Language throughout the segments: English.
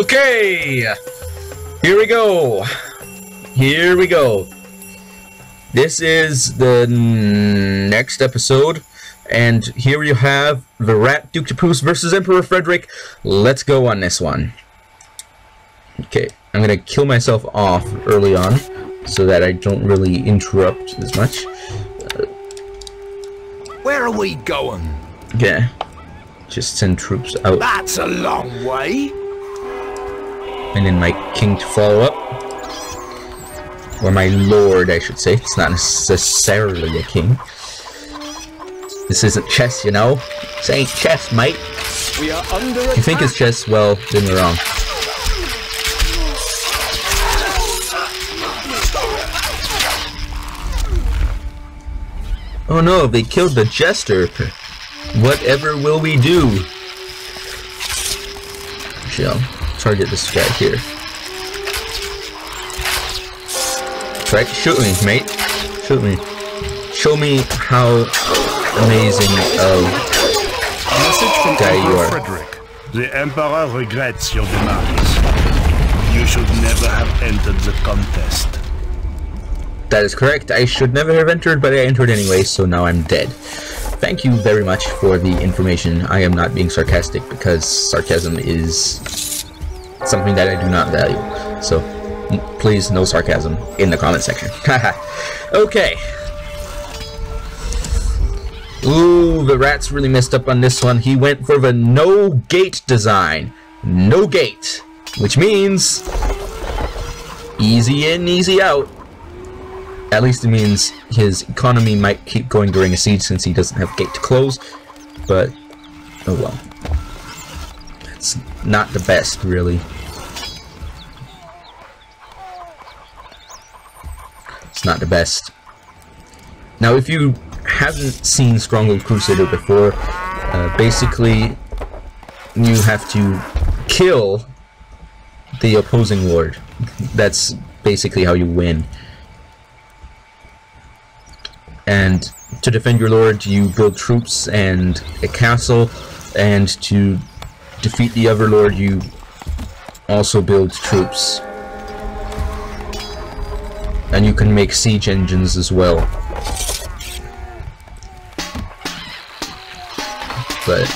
Okay, here we go. Here we go. This is the next episode, and here you have the Rat Duke de Poos versus Emperor Frederick. Let's go on this one. Okay, I'm gonna kill myself off early on so that I don't really interrupt as much. Where are we going? Yeah, just send troops out. That's a long way. And then my king to follow up. Or my lord, I should say. It's not necessarily a king. This isn't chess, you know? This ain't chess, mate. We are under attack. If you think it's chess, well, then you're wrong. Oh no, they killed the jester. Whatever will we do? Actually, I'll target this guy here. Right, shoot me, mate. Shoot me. Show me how amazing of a guy you are. Frederick, the Emperor regrets your demise. You should never have entered the contest. That is correct. I should never have entered, but I entered anyway, so now I'm dead. Thank you very much for the information. I am not being sarcastic because sarcasm is something that I do not value. So, please, no sarcasm in the comment section. Haha. Okay. Ooh, the rat's really messed up on this one. He went for the no gate design. No gate. Which means easy in, easy out. At least it means his economy might keep going during a siege since he doesn't have gate to close. But, oh well. It's not the best, really. It's not the best. Now, if you haven't seen Stronghold Crusader before, basically you have to kill the opposing lord. That's basically how you win. And to defend your lord, you build troops and a castle, and to defeat the other lord, you also build troops. And you can make siege engines as well. But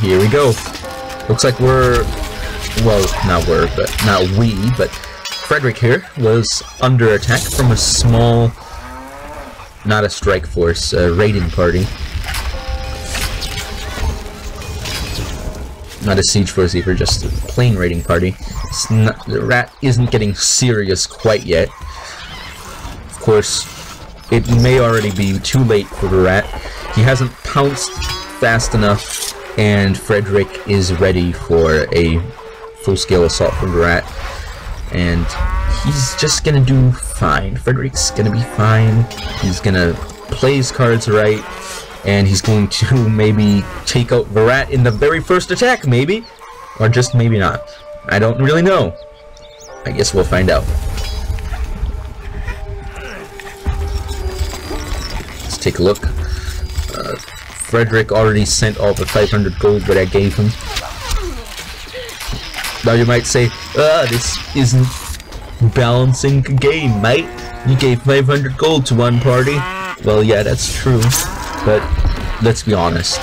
here we go. Looks like we're, well, not we, but Frederick here was under attack from a small, not a strike force, a raiding party. Not a siege force either, just a plain raiding party. It's not, the rat isn't getting serious quite yet. Of course, it may already be too late for the rat. He hasn't pounced fast enough, and Frederick is ready for a full-scale assault from the rat. And he's just gonna do fine. Frederick's gonna be fine. He's gonna play his cards right, and he's going to maybe take out the rat in the very first attack, maybe? Or just maybe not. I don't really know. I guess we'll find out. Let's take a look. Frederick already sent all the 500 gold that I gave him. Now you might say, this isn't balancing the game, mate. You gave 500 gold to one party. Well, yeah, that's true. But let's be honest.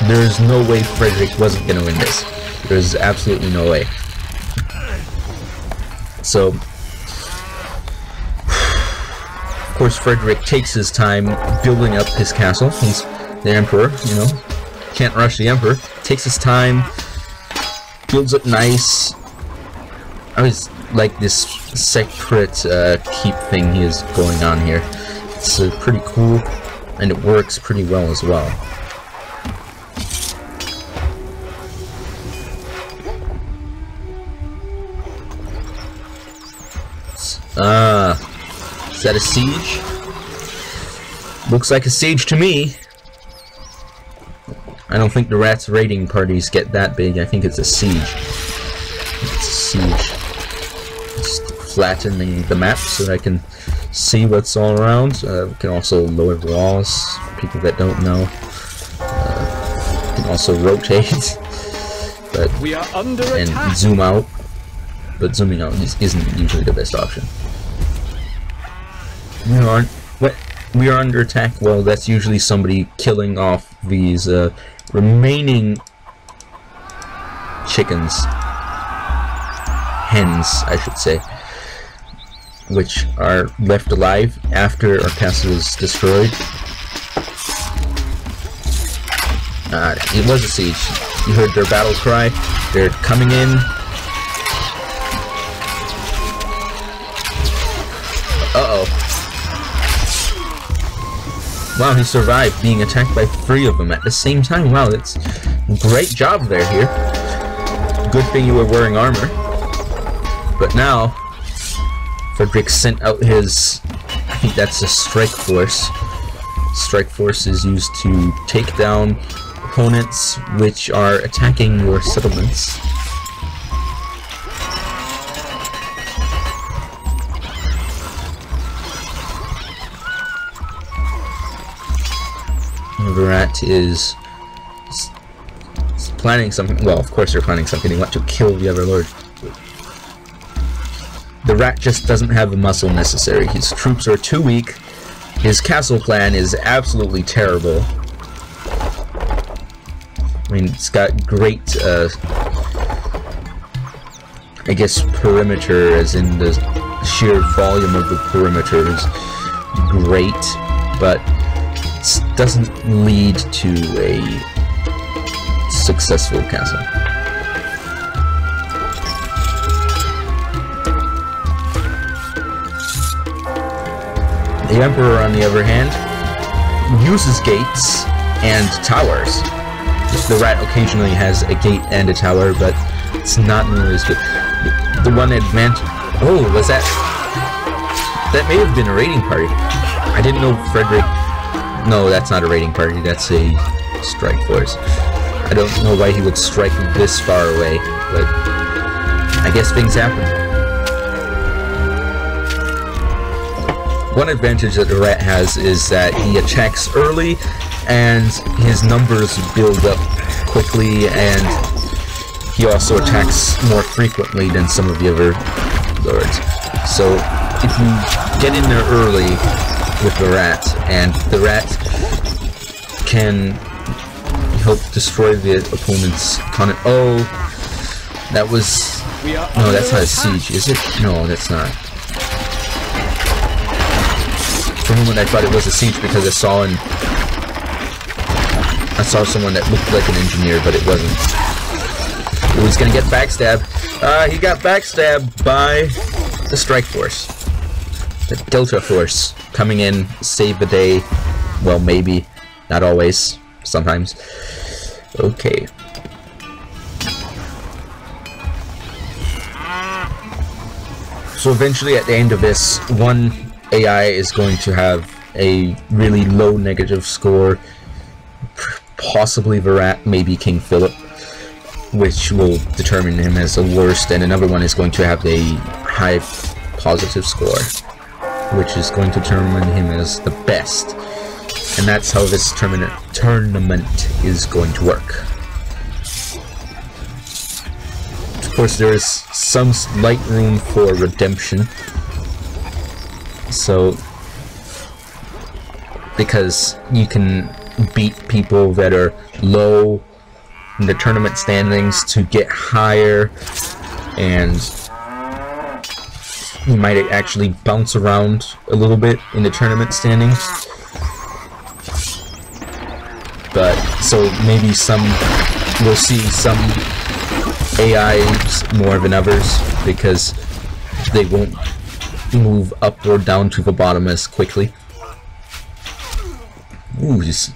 There's no way Frederick wasn't gonna win this. There's absolutely no way. So, of course, Frederick takes his time building up his castle. He's the emperor, you know. Can't rush the emperor. Takes his time. Builds it nice. I always like this separate keep thing he is going on here. It's pretty cool, and it works pretty well as well. Is that a siege? Looks like a siege to me. I don't think the rat's raiding parties get that big. I think it's a siege. It's a siege. Just flattening the map so that I can see what's all around. We can also lower the walls for people that don't know. can also rotate, but We are under and attack. zoom out. But zooming out isn't usually the best option. We are under attack. Well, that's usually somebody killing off these remaining chickens, hens, I should say, which are left alive after our castle is destroyed. It was a siege. You heard their battle cry. They're coming in. Uh-oh. Wow, he survived being attacked by 3 of them at the same time. Wow, that's a great job there here. Good thing you were wearing armor. But now, Frederick sent out his... I think that's a strike force. Strike force is used to take down opponents which are attacking your settlements. The rat is planning something. Well, of course they're planning something. They want to kill the other lord. The rat just doesn't have the muscle necessary. His troops are too weak. His castle plan is absolutely terrible. I mean, it's got great, I guess, perimeter, as in the sheer volume of the perimeter is great, but it doesn't lead to a successful castle. The Emperor, on the other hand, uses gates and towers. The rat occasionally has a gate and a tower, but it's not nearly as good. The one advantage... Oh, was that... That may have been a raiding party. I didn't know Frederick... No, that's not a raiding party, that's a strike force. I don't know why he would strike this far away, but I guess things happen. One advantage that the rat has is that he attacks early, and his numbers build up quickly, and he also attacks more frequently than some of the other lords. So if you get in there early with the rat, and the rat can help destroy the opponent's opponent. Oh, that was... No, that's not a siege, is it? No, that's not. For a moment I thought it was a siege because I saw someone that looked like an engineer, but it wasn't. Oh, he's gonna get backstabbed. He got backstabbed by the strike force. The Delta Force coming in, save the day. Well, maybe. Not always. Sometimes. Okay. So eventually at the end of this, one AI is going to have a really low negative score. Possibly the rat, maybe King Philip, which will determine him as the worst, and another one is going to have a high positive score, which is going to determine him as the best. And that's how this tournament is going to work. Of course, there is some slight room for redemption. So, because you can beat people that are low in the tournament standings to get higher, and you might actually bounce around a little bit in the tournament standings. But so maybe we'll see some AIs more than others because they won't move up or down to the bottom as quickly. Ooh, just...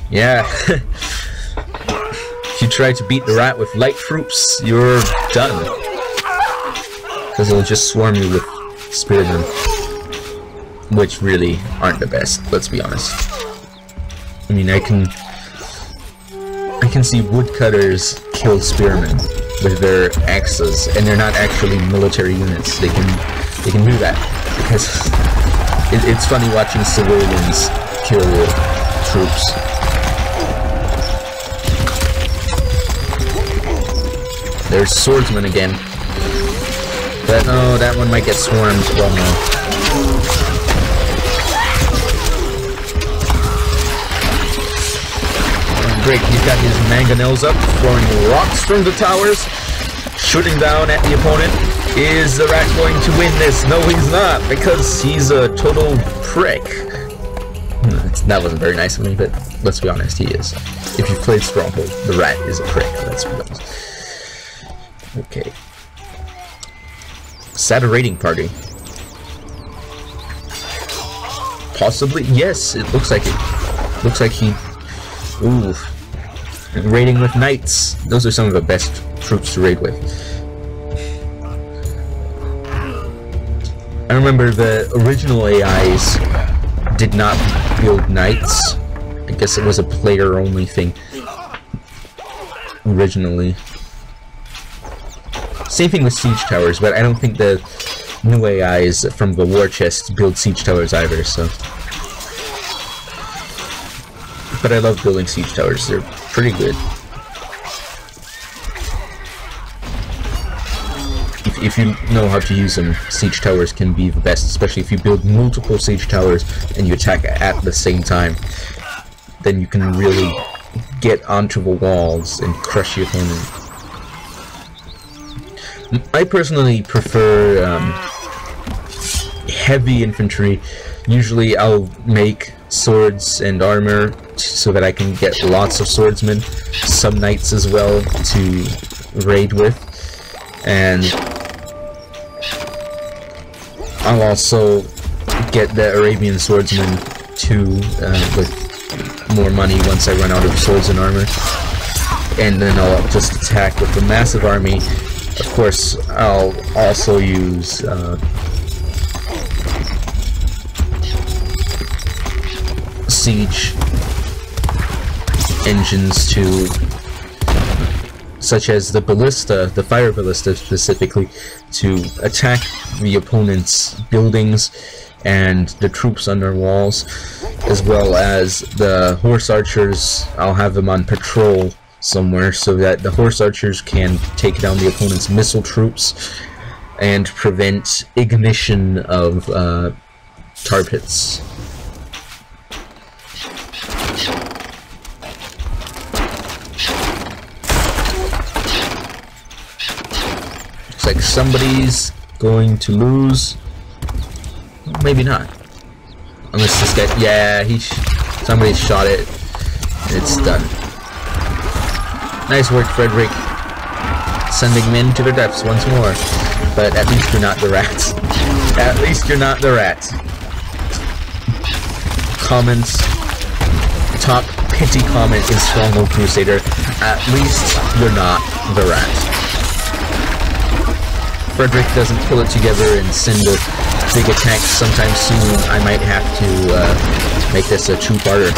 Yeah. If you try to beat the rat with light troops, you're done. Because it'll just swarm you with spearmen. Which really aren't the best, let's be honest. I mean, I can see woodcutters kill spearmen with their axes, and they're not actually military units. They can do that because it's funny watching civilians kill troops. There's swordsman again. But no, that one might get swarmed. Well, no. Great, he's got his mangonels up, throwing rocks from the towers, shooting down at the opponent. Is the rat going to win this? No, he's not, because he's a total prick. That wasn't very nice of me, but let's be honest, he is. If you've played Stronghold, the rat is a prick. Let's be honest. Okay. Sad raiding party. Possibly? Yes, it looks like it. Looks like he... Ooh. Raiding with knights. Those are some of the best troops to raid with. I remember the original AIs did not build knights. I guess it was a player-only thing. Originally. Same thing with siege towers, but I don't think the new AIs from the war chest build siege towers either, so... But I love building siege towers, they're pretty good. If you know how to use them, siege towers can be the best, especially if you build multiple siege towers and you attack at the same time. Then you can really get onto the walls and crush your opponent. I personally prefer heavy infantry. Usually I'll make swords and armor so that I can get lots of swordsmen, some knights as well to raid with, and I'll also get the Arabian swordsmen too with more money once I run out of swords and armor, and then I'll just attack with the massive army. Of course, I'll also use siege engines to, such as the ballista, the fire ballista specifically, to attack the opponent's buildings and the troops on their walls, as well as the horse archers. I'll have them on patrol somewhere so that the horse archers can take down the opponent's missile troops and prevent ignition of tar pits. Looks like somebody's going to lose. Maybe not. Unless this guy... Yeah, somebody shot it. It's done. Nice work, Frederick. Sending men to their depths once more. But at least you're not the rat. At least you're not the rat. Comments. Top pity comment in Stronghold Crusader. At least you're not the rat. Frederick doesn't pull it together and send a big attack sometime soon. I might have to make this a two-parter.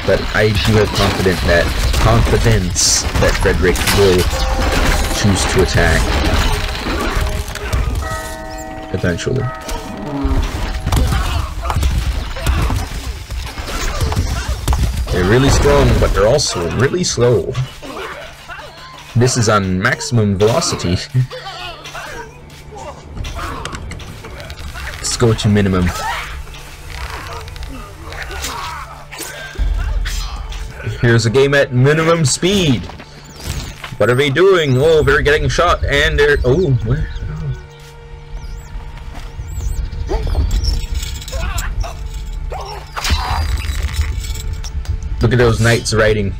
But I do have confidence that Frederick will choose to attack eventually. They're really strong, but they're also really slow. This is on maximum velocity. Let's go to minimum. Here's a game at minimum speed. What are they doing? Oh, they're getting shot, and they're... Oh, where? Look at those knights riding.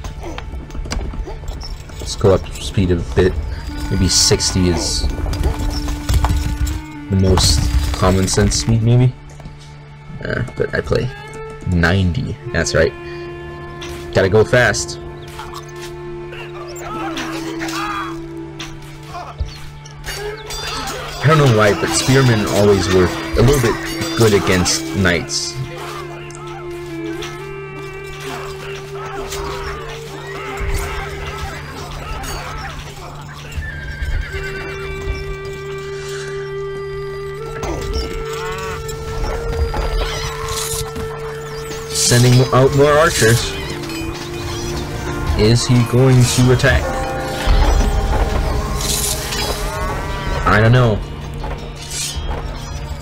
Let's go up speed a bit. Maybe 60 is the most common sense speed, maybe. But I play 90. That's right. Gotta go fast. I don't know why, but spearmen always were a little bit good against knights. sending out more archers. Is he going to attack? I don't know.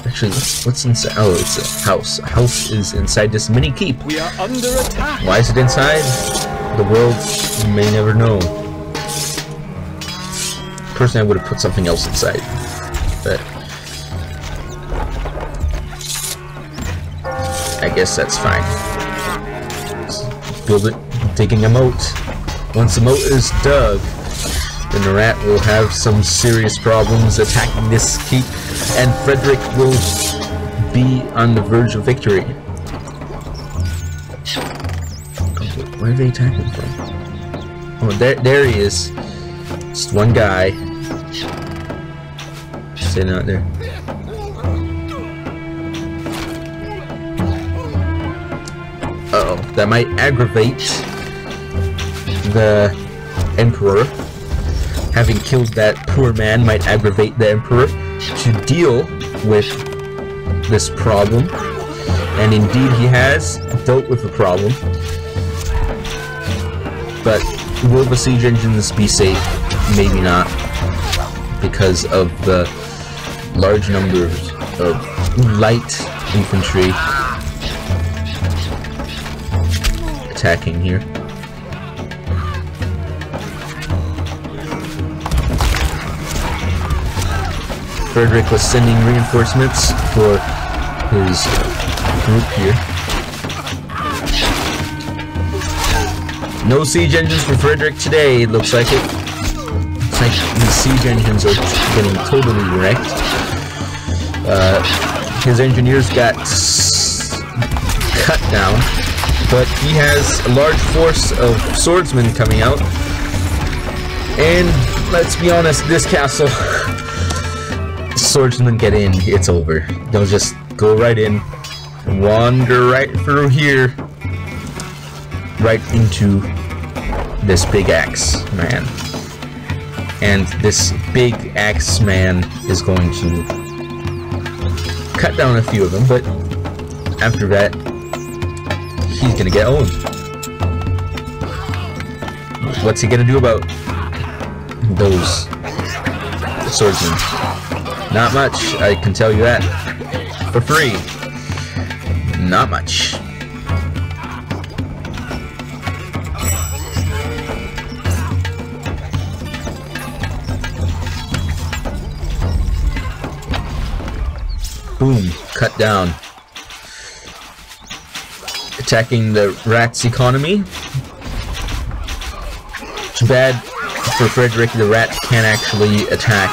Actually, what's inside? Oh, it's a house. A house is inside this mini keep. We are under attack. Why is it inside? The world may never know. Personally, I would have put something else inside, but I guess that's fine. Let's build it, digging a moat. Once the moat is dug, then the rat will have some serious problems attacking this keep, and Frederick will be on the verge of victory. Where are they attacking from? Oh, there he is. Just one guy sitting out there. Uh-oh, that might aggravate the Emperor. Having killed that poor man might aggravate the Emperor to deal with this problem. And indeed he has dealt with the problem. But will the siege engines be safe? Maybe not. Because of the large numbers of light infantry attacking here. Frederick was sending reinforcements for his group here. No siege engines for Frederick today, it looks like it. Looks like the siege engines are getting totally wrecked. His engineers got cut down, but he has a large force of swordsmen coming out. And let's be honest, this castle, swordsmen get in, it's over. They'll just go right in, wander right through here, right into this big axe man. And this big axe man is going to cut down a few of them, but after that, he's gonna get owned. What's he gonna do about those swordsmen? Not much, I can tell you that. For free. Not much. Boom, cut down. Attacking the rat's economy. Too bad for Frederick, the rat can't actually attack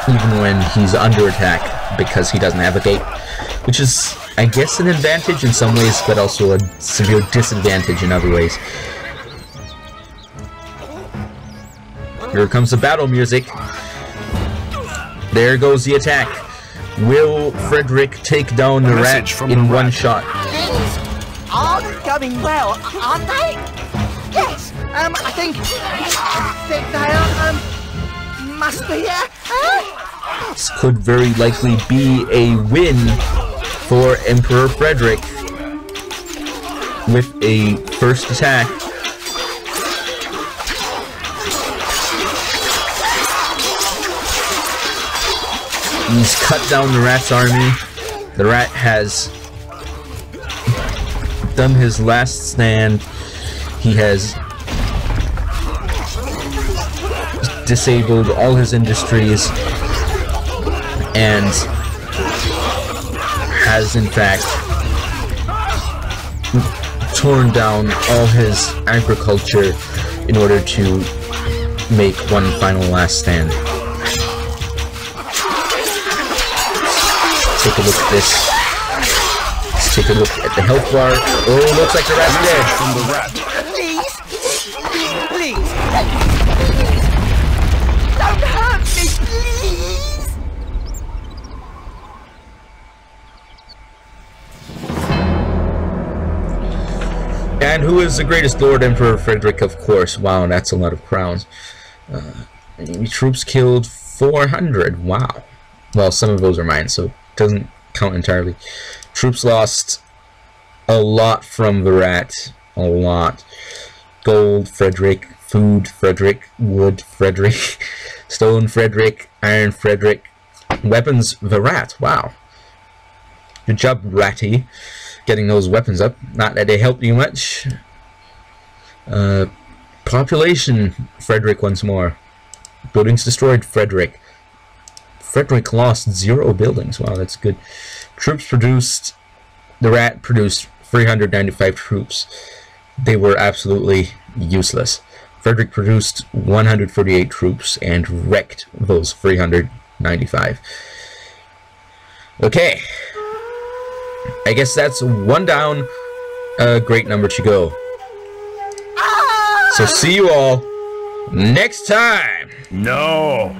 even when he's under attack, because he doesn't have a gate, which is, I guess, an advantage in some ways, but also a severe disadvantage in other ways. Here comes the battle music. There goes the attack. Will Frederick take down the rat in one shot? Things are going well, aren't they? Yes, I think they must be, This could very likely be a win for Emperor Frederick with a first attack. He's cut down the rat's army. The rat has done his last stand. He has disabled all his industries and has in fact torn down all his agriculture in order to make one final last stand. Take a look at this. Let's take a look at the health bar. Oh, looks like the rat's dead. From the rat. Please, don't hurt me, please. And who is the greatest Lord Emperor Frederick? Of course. Wow, that's a lot of crowns. Enemy troops killed 400. Wow. Well, some of those are mine, so it doesn't count entirely. Troops lost a lot from the rat. A lot. Gold, Frederick. Food, Frederick. Wood, Frederick. Stone, Frederick. Iron, Frederick. Weapons, the rat. Wow. Good job, Ratty, getting those weapons up. Not that they helped you much. Population, Frederick once more. Buildings destroyed, Frederick. Frederick lost 0 buildings. Wow, that's good. Troops produced. The rat produced 395 troops. They were absolutely useless. Frederick produced 148 troops and wrecked those 395. Okay. I guess that's 1 down. A great number to go. So see you all next time. No.